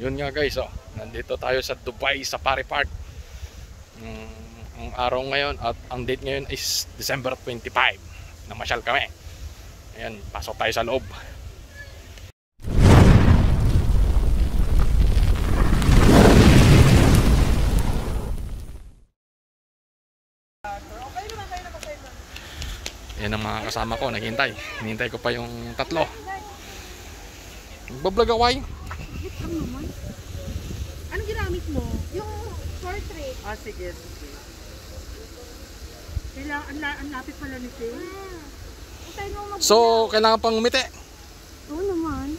Yun nga guys, oh, nandito tayo sa Dubai Safari Park. Ang araw ngayon at ang date ngayon is December 25. Namasyal kami. Ayan, pasok tayo sa loob. Yan ang mga kasama ko, naghihintay. Hinihintay ko pa yung tatlo. Nagbablog away. Anong ginamit mo? Yung portrait. Ah, sige, sige. Kailangan, ang lapit pala ni Phil. So, kailangan pang umiti. Oo naman.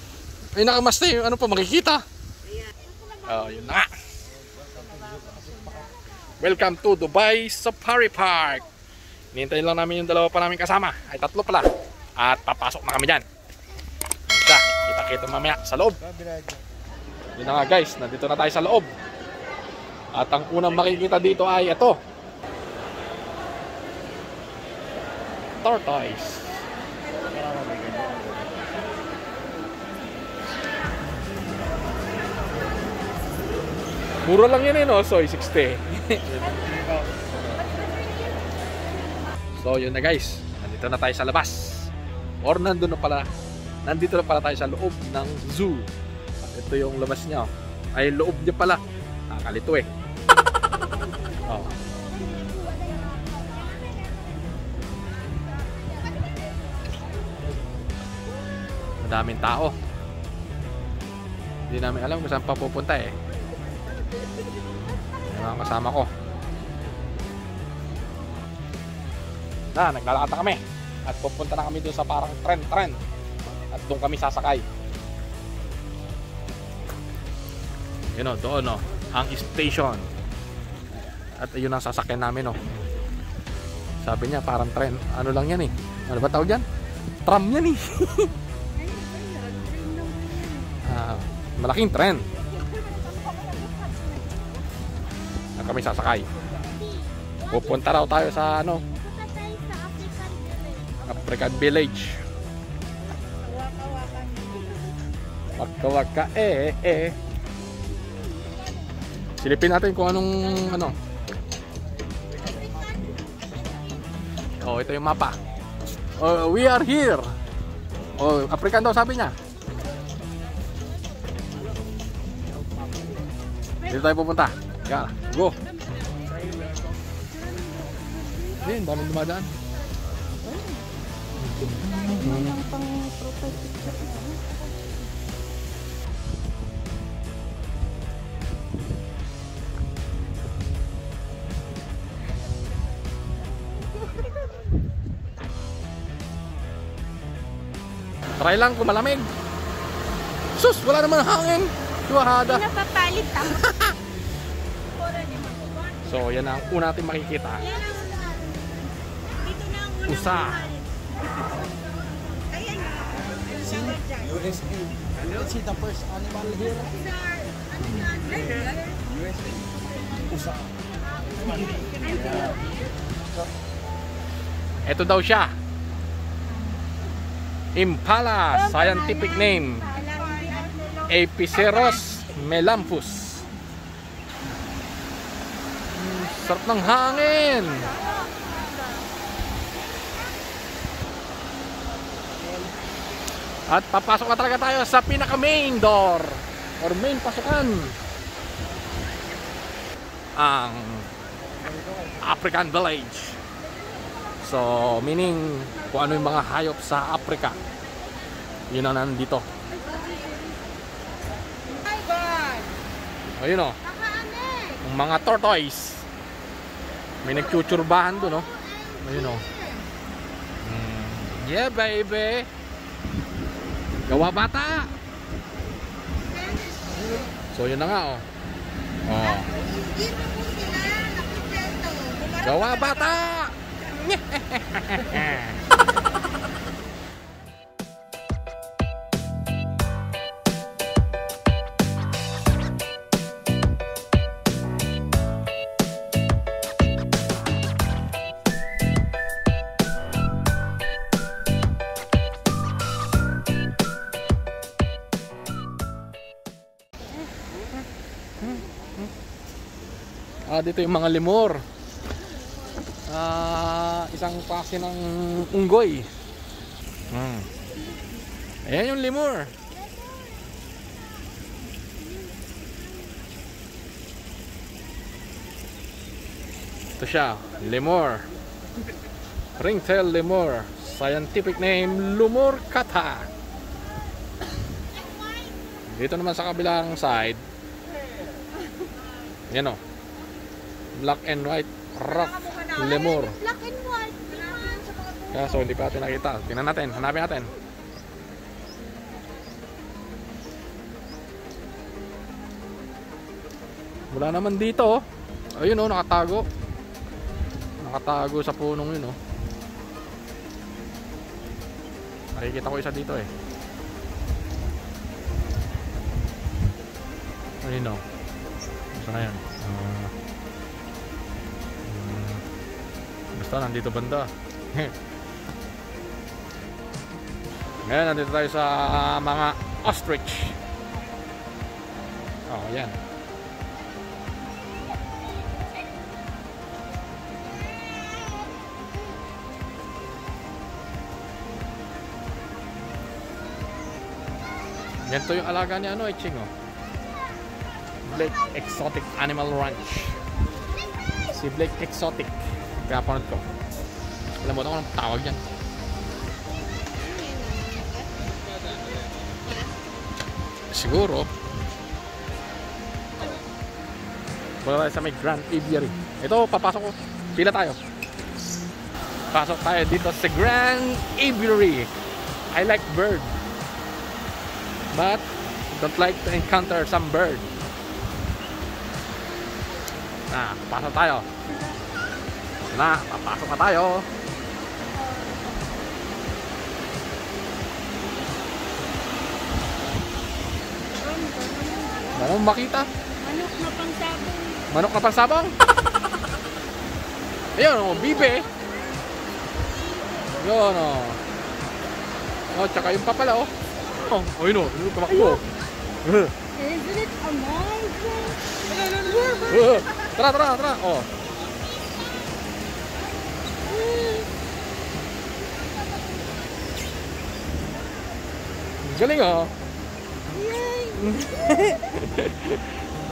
Ay, nakamaste. Ano pa, makikita? Oh, yun na nga. Welcome to Dubai Safari Park. Hinihintay lang namin yung dalawa pa namin kasama. Ay, tatlo pala. At papasok na kami dyan. Kita-kita mamaya sa loob. Yun na nga guys, nandito na tayo sa loob. At ang unang makikita dito ay ito. Tortoise. Mura lang yan eh, no? Soy 60. So yun na guys, nandito na tayo sa labas. Or nandito na pala tayo sa loob ng zoo. At ito yung labas niya. Ay, loob niya pala. Nakakalito eh. Oh. Madaming tao. Hindi namin alam kung saan pa pupunta eh. Yung mga kasama ko. Naglalakad na kami. At pupunta na kami doon sa parang tren. At doon kami sasakay. Yun o, doon o. Ang station. At yun ang sasakyan namin o. Sabi niya parang tren. Ano lang yan eh. Ano ba tawag yan? Tram yan eh. Malaking tren. Na kami sasakay. Pupunta raw tayo sa ano, African Village. Waka-waka silipin natin kung anong ano. Oh, ito yung mapa. Oh, we are here. Oh, African daw sabi niya. Dito tayo pupunta. Yeah, go. Ayun, daming dumadaan. Try lang kung malamig. Sus, wala naman hangin. Suwahada. Napapalit ako. So, yan ang una natin makikita. Dito na ang unang Usa. Ayan. USA. Let's see the first animal here. Ano yan? USA. Usa. Ito daw siya. Impala, scientific name. Apiceros melampus. Sarap ng hangin. At papasok na talaga tayo sa pinaka main door or main pasukan. Ang African Village. So meaning kung ano yung mga hayop sa Africa, yun ang nandito. Ayun o, ang mga tortoise. May nagchuchurbahan doon o. Ayun o. Yeah baby. Gawa bata. So yun na nga o. Oh. Gawa bata. Dito yung mga lemur. Isang klase ng unggoy. Ayan yung lemur. Ito siya, lemur. Ringtail lemur. Scientific name, Lumurcata. Dito naman sa kabilang side, yan o, black and white rock lemur. Black and white. Kaso hindi pa natin nakita. Tingnan natin, hanapin natin. Wala naman dito. Ayun o, nakatago. Nakatago sa punong yun o. Nakikita ko isa dito eh. Ayun o. Saan yan? Basta nandito banda. Ngayon nandito tayo sa mga ostrich. Oh, yan. Ganito yung alaga ni ano, Ching, oh. Blake Exotic Animal Ranch. Si Blake Exotic. Kapanood ko. Alam mo na kung anong tawag yan. Siguro. Wala tayo sa may Grand Aviary. Ito, papasok ko. Pila tayo. Pasok tayo dito sa Grand Aviary. I like bird, but don't like to encounter some bird. Pasok tayo. Papasok na tayo. Wala mong makita. Manok na pangsabong. Manok na pansabong. Ayun o, bibe. Yun o. Tsaka yung papala o. Ayun o, tumakbo. Isn't it amazing? Tara. Oh. Galing oh.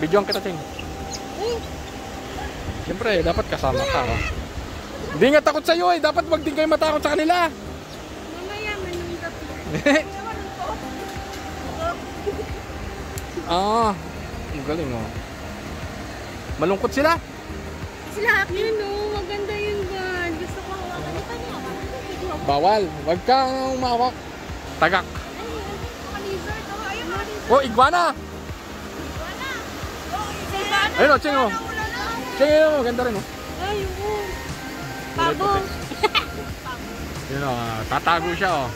Bidyoan kita, Ching. Siyempre, dapat kasama ka. Oh. Hindi nga takot sa'yo eh. Dapat wag din kayo matakot sa kanila. Mamaya manunggap. Galing oh. Malungkot sila. Sila, yun o. Maganda yun ba? Gusto ko hawakan. Bawal. Wag kang umawak. Tagak. Oh, iguana. Ayun o, Ching o. Ching o, maganda rin o. Ay, oo. Pabong. Yun o, tatago siya o.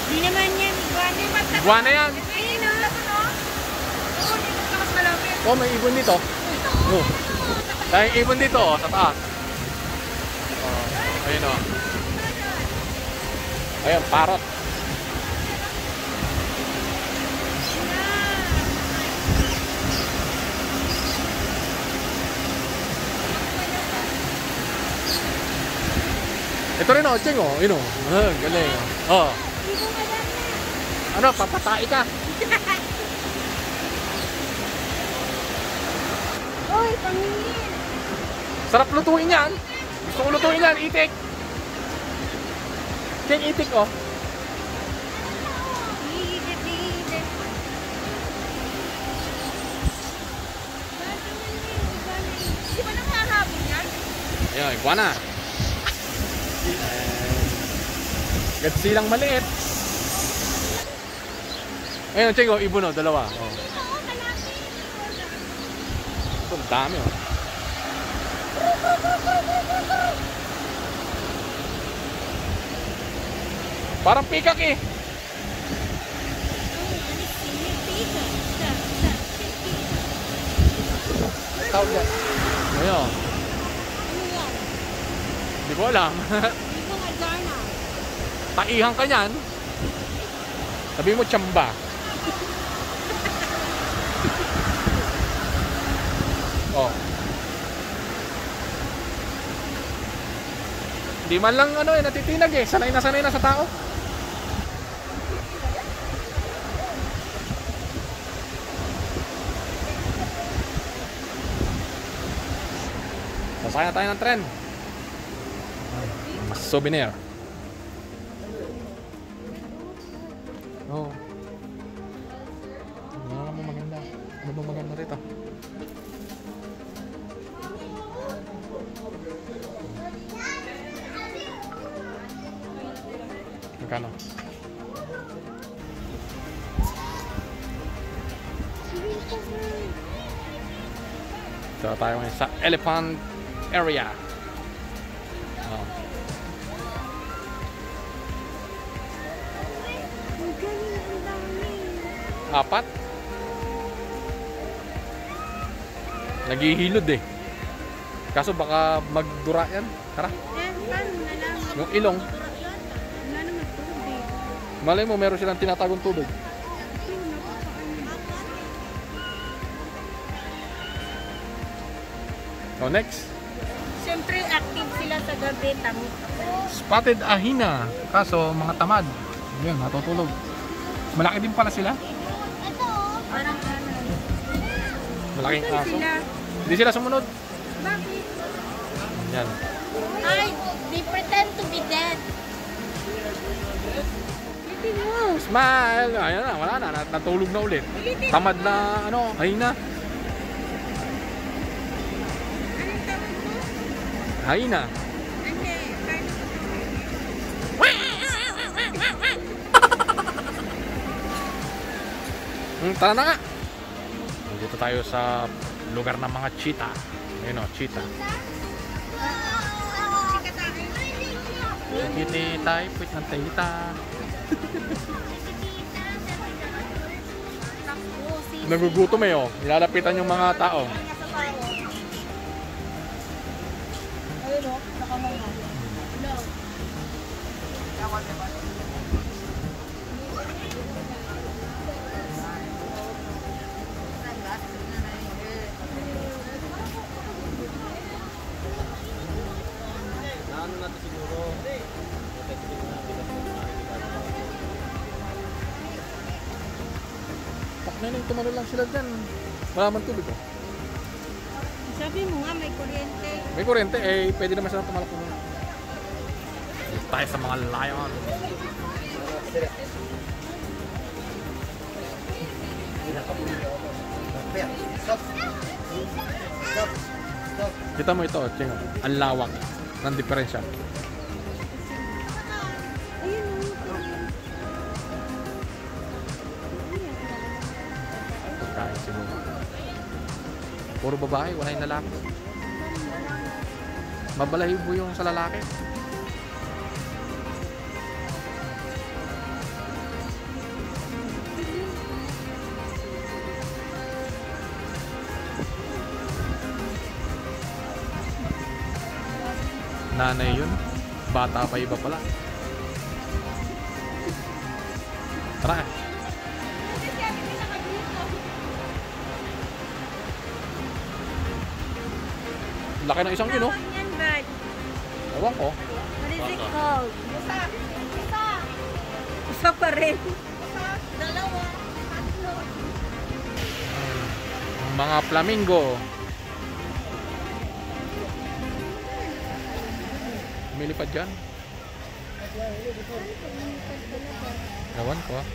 Di naman yan, iguana. Iguana yan. Ayun o. Oo, dito ka mas malapit. Oh, may ibon dito. Oh. Tayong ibon dito o, sa taas. Oh, ayun o. Ayun, parrot. Ito rin o, Ching o. Yun o. Galing o. Oh. Ano, papatai ka. Oy, pangingin. Sarap lutuin yan. Gusto ko lutuin yan, itik. Ching, itik o. Di ba nakahabol yan? Ayun, iguana. Silang maliit. Ayun, Ching o, ibon o, dalawa. Oh. Ito, ang dami o. Parang pikak eh. Tawag yan. Ayun. Hindi ko alam. Taihan ka niyan. Sabi mo tsamba. Oh. Di man lang ano natitinag sanay na sa tao. Sasaya tayo ng tren. Souvenir. Oh. Ano mo maganda? Ano bang maganda rito? Magkano? Ito tayo ngayon sa elephant area. Oh. Apat? Naghihilod eh. Kaso baka magdura yan. Tara. Paano nalaman? Yung ilong. Wala naman tubig. Malay mo meron silang tinatagong tubig. Oh, next. Siyempre, active sila sa gabi. Tamit ako. Spotted ahina. Kaso mga tamad. Yun, natutulog. Malaki din pala sila. Parang ano. Malaking Saan aso. sila? Hindi sila sumunod. Bakit? Yan. Ay, they pretend to be dead. Litin mo. Smile. Ayan na, wala na. Natulog na ulit. Tamad na ano, ahina. Anong tawag mo? Ahina. Hindi. Tara na nga. Dito tayo sa lugar ng mga cheetah. Ayun o, cheetah. Kitty tayo, puwit ng tita. Nagugutom eh oh. Nilalapitan yung mga tao. Ayun o, nakamanga. Ano natin siguro? Paknanin, tumano lang sila dyan. Wala man tubig oh. Sabi mo nga, may kuryente. May kuryente eh, pwede naman sila tumalak muna. Dito tayo sa mga lion. Kita mo ito, Ching. Ang lawak ng diferensya. Ayun o. Kain siguro. Puro babae, wala yung lalaki. Mabalahibo yung sa lalaki. Nanay yun. Bata pa iba pala. Tara. Laki ng isang yun, oh. Tawag yan, bud. Ewan ko. What is it called? Isa pa rin. Dalawa. Tatlo. Ang mga flamingo. Lumilipad dyan. Ewan ko, ah.